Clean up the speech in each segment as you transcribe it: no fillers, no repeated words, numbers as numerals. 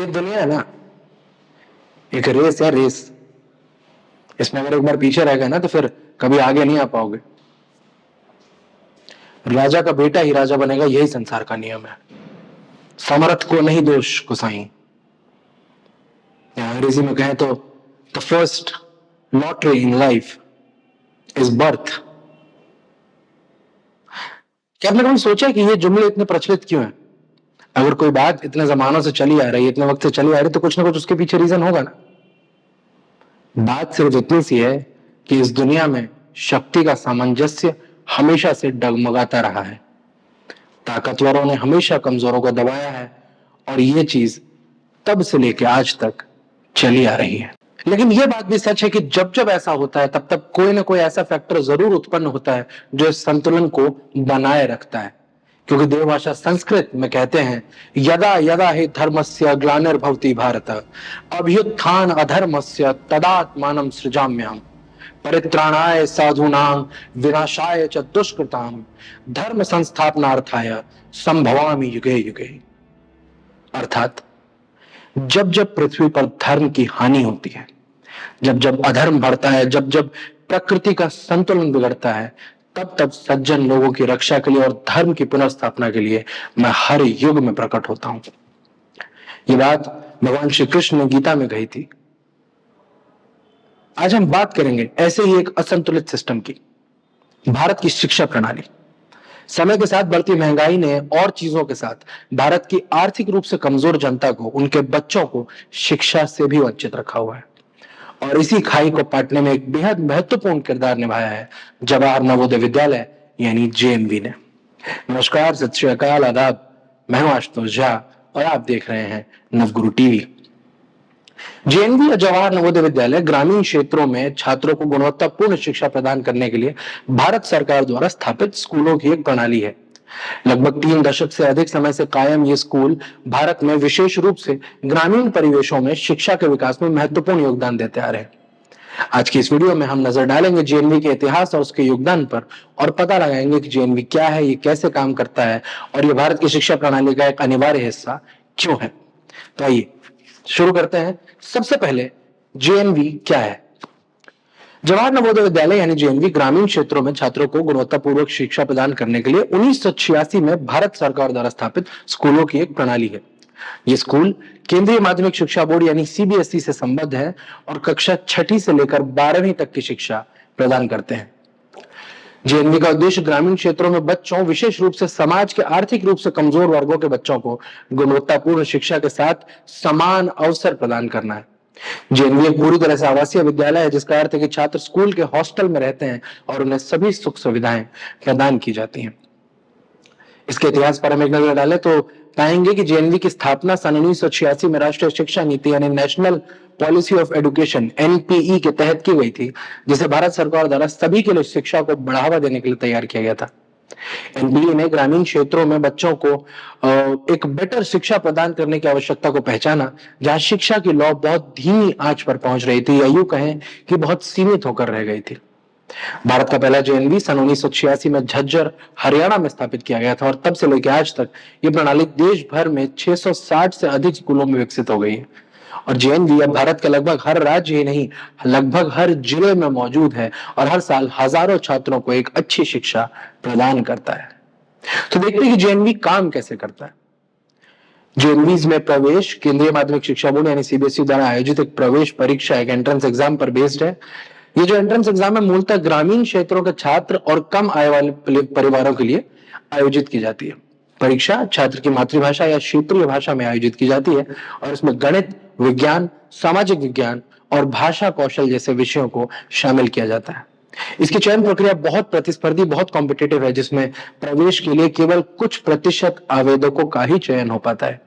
ये दुनिया है ना, एक रेस है, रेस। इसमें अगर एक बार पीछे रह गए ना तो फिर कभी आगे नहीं आ पाओगे। राजा का बेटा ही राजा बनेगा, यही संसार का नियम है। समर्थ को नहीं दोष कुसाई। अंग्रेजी में कहें तो the first lottery in life is birth. क्या आपने कभी सोचा कि ये जुमले इतने प्रचलित क्यों हैं? अगर कोई बात इतने जमानों से चली आ रही है, इतने वक्त से चली आ रही है, तो कुछ ना कुछ उसके पीछे रीजन होगा ना। बात सिर्फ इतनी सी है कि इस दुनिया में शक्ति का सामंजस्य हमेशा से डगमगाता रहा है। ताकतवरों ने हमेशा कमजोरों को दबाया है और ये चीज तब से लेकर आज तक चली आ रही है। लेकिन यह बात भी सच है कि जब जब ऐसा होता है तब तब कोई ना कोई ऐसा फैक्टर जरूर उत्पन्न होता है जो इस संतुलन को बनाए रखता है। क्योंकि देवभाषा संस्कृत में कहते हैं, यदा यदा हि धर्मस्य ग्लानिर्भवति भारत अभ्युत्थान अधर्मस्य तदात्मानं सृजाम्यहम् परित्राणाय साधूनां विनाशाय च दुष्कृतां धर्म संस्थापनार्थाय संभवामि युगे युगे। अर्थात जब जब पृथ्वी पर धर्म की हानि होती है, जब जब अधर्म बढ़ता है, जब जब प्रकृति का संतुलन बिगड़ता है, तब तब सज्जन लोगों की रक्षा के लिए और धर्म की पुनर्स्थापना के लिए मैं हर युग में प्रकट होता हूं। ये बात भगवान श्री कृष्ण ने गीता में कही थी। आज हम बात करेंगे ऐसे ही एक असंतुलित सिस्टम की, भारत की शिक्षा प्रणाली। समय के साथ बढ़ती महंगाई ने और चीजों के साथ भारत की आर्थिक रूप से कमजोर जनता को, उनके बच्चों को शिक्षा से भी वंचित रखा हुआ है। और इसी खाई को पाटने में एक बेहद महत्वपूर्ण किरदार निभाया है जवाहर नवोदय विद्यालय यानी जेएनवी ने। नमस्कार, सत श्री अकाल, आदाब। मैं हूं आशुतोष झा और आप देख रहे हैं नवगुरु टीवी। जेएनवी या जवाहर नवोदय विद्यालय ग्रामीण क्षेत्रों में छात्रों को गुणवत्तापूर्ण शिक्षा प्रदान करने के लिए भारत सरकार द्वारा स्थापित स्कूलों की एक प्रणाली है। लगभग 3 दशक से अधिक समय से कायम ये स्कूल भारत में विशेष रूप से ग्रामीण परिवेशों में शिक्षा के विकास में महत्वपूर्ण योगदान देते आ रहे हैं। आज की इस वीडियो में हम नजर डालेंगे जेएनवी के इतिहास और उसके योगदान पर और पता लगाएंगे कि जेएनवी क्या है, ये कैसे काम करता है और ये भारत की शिक्षा प्रणाली का एक अनिवार्य हिस्सा क्यों है। तो आइए शुरू करते हैं। सबसे पहले जेएनवी क्या है? जवाहर नवोदय विद्यालय यानी जेएनवी ग्रामीण क्षेत्रों में छात्रों को गुणवत्तापूर्वक शिक्षा प्रदान करने के लिए 1986 में भारत सरकार द्वारा स्थापित स्कूलों की एक प्रणाली है। ये स्कूल केंद्रीय माध्यमिक शिक्षा बोर्ड यानी सीबीएसई से संबद्ध है और कक्षा 6ठी से लेकर 12वीं तक की शिक्षा प्रदान करते हैं। जेएनवी का उद्देश्य ग्रामीण क्षेत्रों में बच्चों, विशेष रूप से समाज के आर्थिक रूप से कमजोर वर्गों के बच्चों को गुणवत्तापूर्ण शिक्षा के साथ समान अवसर प्रदान करना है। जेएनवी एक पूरी तरह से आवासीय विद्यालय है, जिसका अर्थ है कि छात्र स्कूल के हॉस्टल में रहते हैं और उन्हें सभी सुख सुविधाएं प्रदान की जाती हैं। इसके इतिहास पर हम एक नजर डालें तो पाएंगे कि जेएनवी की स्थापना सन 1986 में राष्ट्रीय शिक्षा नीति यानी national policy of education NPE के तहत की गई थी, जिसे भारत सरकार द्वारा सभी के लिए शिक्षा को बढ़ावा देने के लिए तैयार किया गया था। एनपीई ने ग्रामीण क्षेत्रों में बच्चों को एक बेटर शिक्षा प्रदान करने की आवश्यकता को पहचाना, जहां शिक्षा की लौ बहुत धीमी आंच पर पहुंच रही थी या यूं कहें कि बहुत सीमित होकर रह गई थी। भारत का पहला जेएनवी सन 1986 में झज्जर, हरियाणा में स्थापित किया गया था और तब से लेकर आज तक ये प्रणाली देश भर में 660 से अधिक स्कूलों में विकसित हो गई है। और जेएनवी अब भारत के लगभग हर राज्य ही नहीं, लगभग हर जिले में मौजूद है और हर साल हजारों छात्रों को एक अच्छी शिक्षा प्रदान करता है। तो देखते हैं कि जेएनवी काम कैसे करता है। जेएनवीज में प्रवेश केंद्रीय माध्यमिक शिक्षा बोर्ड यानी सीबीएसई द्वारा आयोजित एक प्रवेश परीक्षा, एक एंट्रेंस एग्जाम पर बेस्ड है। ये जो एंट्रेंस एग्जाम है मूलतः ग्रामीण क्षेत्रों के छात्र और कम आय वाले परिवारों के लिए आयोजित की जाती है। परीक्षा छात्र की मातृभाषा या क्षेत्रीय भाषा में आयोजित की जाती है और इसमें गणित, विज्ञान, सामाजिक विज्ञान और भाषा कौशल जैसे विषयों को शामिल किया जाता है। इसकी चयन प्रक्रिया बहुत प्रतिस्पर्धी, बहुत कॉम्पिटिटिव है, जिसमें प्रवेश के लिए केवल कुछ प्रतिशत आवेदकों का ही चयन हो पाता है।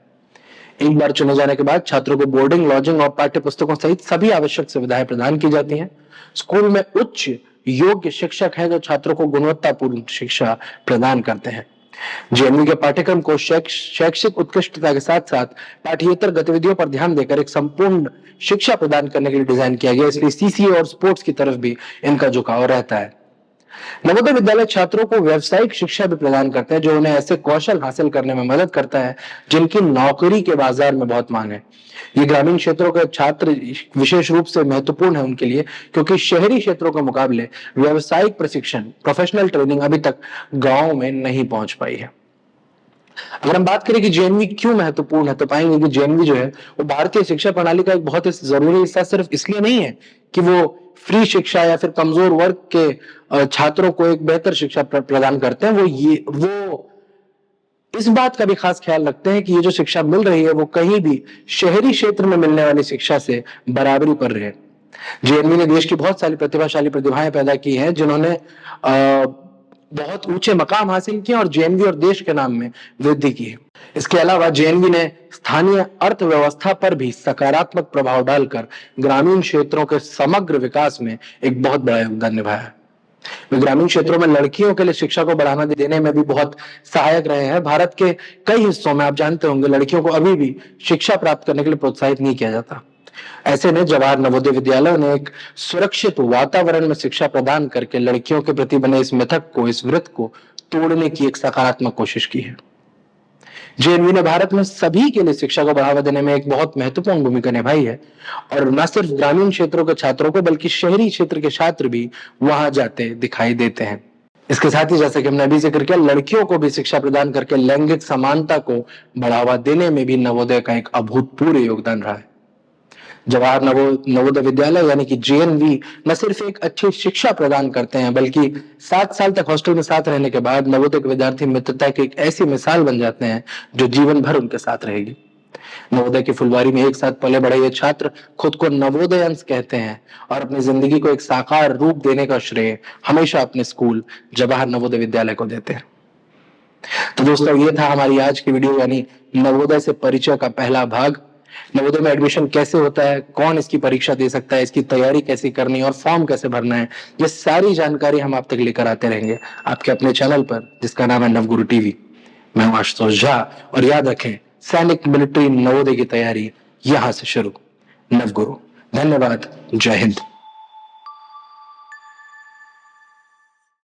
एक बार चुने जाने के बाद छात्रों को बोर्डिंग, लॉजिंग और पाठ्य पुस्तकों सहित सभी आवश्यक सुविधाएं प्रदान की जाती हैं। स्कूल में उच्च योग्य शिक्षक हैं जो छात्रों को गुणवत्तापूर्ण शिक्षा प्रदान करते हैं। जेएनवी के पाठ्यक्रम को शैक्षिक उत्कृष्टता के साथ साथ पाठ्येतर गतिविधियों पर ध्यान देकर एक संपूर्ण शिक्षा प्रदान करने के लिए डिजाइन किया गया, इसलिए सीसीए और स्पोर्ट्स की तरफ भी इनका झुकाव रहता है। नवोदय विद्यालय छात्रों को व्यावसायिक शिक्षा भी प्रदान करते हैं जो उन्हें ऐसे कौशल हासिल करने में मदद करता है जिनकी नौकरी के बाजार में बहुत मांग है। ये ग्रामीण क्षेत्रों के छात्र विशेष रूप से महत्वपूर्ण है उनके लिए, क्योंकि शहरी क्षेत्रों के मुकाबले व्यावसायिक प्रशिक्षण, प्रोफेशनल ट्रेनिंग अभी तक गांव में नहीं पहुंच पाई है। अगर हम बात करें कि जेएनवी क्यों महत्वपूर्ण है, तो पाएंगे कि जेएनवी जो है वो भारतीय शिक्षा प्रणाली का एक बहुत ही जरूरी हिस्सा सिर्फ इसलिए नहीं है कि वो फ्री शिक्षा या फिर कमजोर वर्ग के छात्रों को एक बेहतर शिक्षा प्रदान करते हैं। वो इस बात का भी खास ख्याल रखते हैं कि ये जो शिक्षा मिल रही है वो कहीं भी शहरी क्षेत्र में मिलने वाली शिक्षा से बराबरी पर रहे। जेएनवी ने देश की बहुत सारी प्रतिभाशाली प्रतिभाएं पैदा की हैं जिन्होंने बहुत ऊंचे मकाम हासिल किए और जेएनवी और देश के नाम में वृद्धि की है। इसके अलावा जेएनवी ने स्थानीय अर्थव्यवस्था पर भी सकारात्मक प्रभाव डालकर ग्रामीण क्षेत्रों के समग्र विकास में एक बहुत बड़ा योगदान निभाया है। वे ग्रामीण क्षेत्रों में लड़कियों के लिए शिक्षा को बढ़ावा देने में भी बहुत सहायक रहे हैं। भारत के कई हिस्सों में आप जानते होंगे लड़कियों को अभी भी शिक्षा प्राप्त करने के लिए प्रोत्साहित नहीं किया जाता। ऐसे में जवाहर नवोदय विद्यालय ने एक सुरक्षित वातावरण में शिक्षा प्रदान करके लड़कियों के प्रति बने इस मिथक को, इस वृत्त को तोड़ने की एक सकारात्मक कोशिश की है। जेएनवी ने भारत में सभी के लिए शिक्षा को बढ़ावा देने में एक बहुत महत्वपूर्ण भूमिका निभाई है और न सिर्फ ग्रामीण क्षेत्रों के छात्रों को बल्कि शहरी क्षेत्र के छात्र भी वहां जाते दिखाई देते हैं। इसके साथ ही जैसे कि हमने अभी जिक्र किया, लड़कियों को भी शिक्षा प्रदान करके लैंगिक समानता को बढ़ावा देने में भी नवोदय का एक अभूतपूर्व योगदान रहा है। जवाहर नवोदय विद्यालय यानी कि जेएनवी न सिर्फ एक अच्छी शिक्षा प्रदान करते हैं बल्कि 7 साल तक हॉस्टल में साथ रहने के बाद नवोदय के विद्यार्थी मित्रता की एक ऐसी मिसाल बन जाते हैं जो जीवन भर उनके साथ रहेगी। नवोदय की फुलवारी में एक साथ पले बढ़े ये छात्र खुद को नवोदयंस कहते हैं और अपनी जिंदगी को एक साकार रूप देने का श्रेय हमेशा अपने स्कूल जवाहर नवोदय विद्यालय को देते हैं। तो दोस्तों, ये था हमारी आज की वीडियो, यानी नवोदय से परिचय का पहला भाग। नवोदय में एडमिशन कैसे होता है, कौन इसकी परीक्षा दे सकता है, इसकी तैयारी कैसे करनी है और फॉर्म कैसे भरना है, ये सारी जानकारी हम आप तक लेकर आते रहेंगे आपके अपने चैनल पर जिसका नाम है नवगुरु टीवी। मैं हूं आशुतोष झा और याद रखें, सैनिक मिलिट्री नवोदय की तैयारी यहां से शुरू। नवगुरु। धन्यवाद। जय हिंद।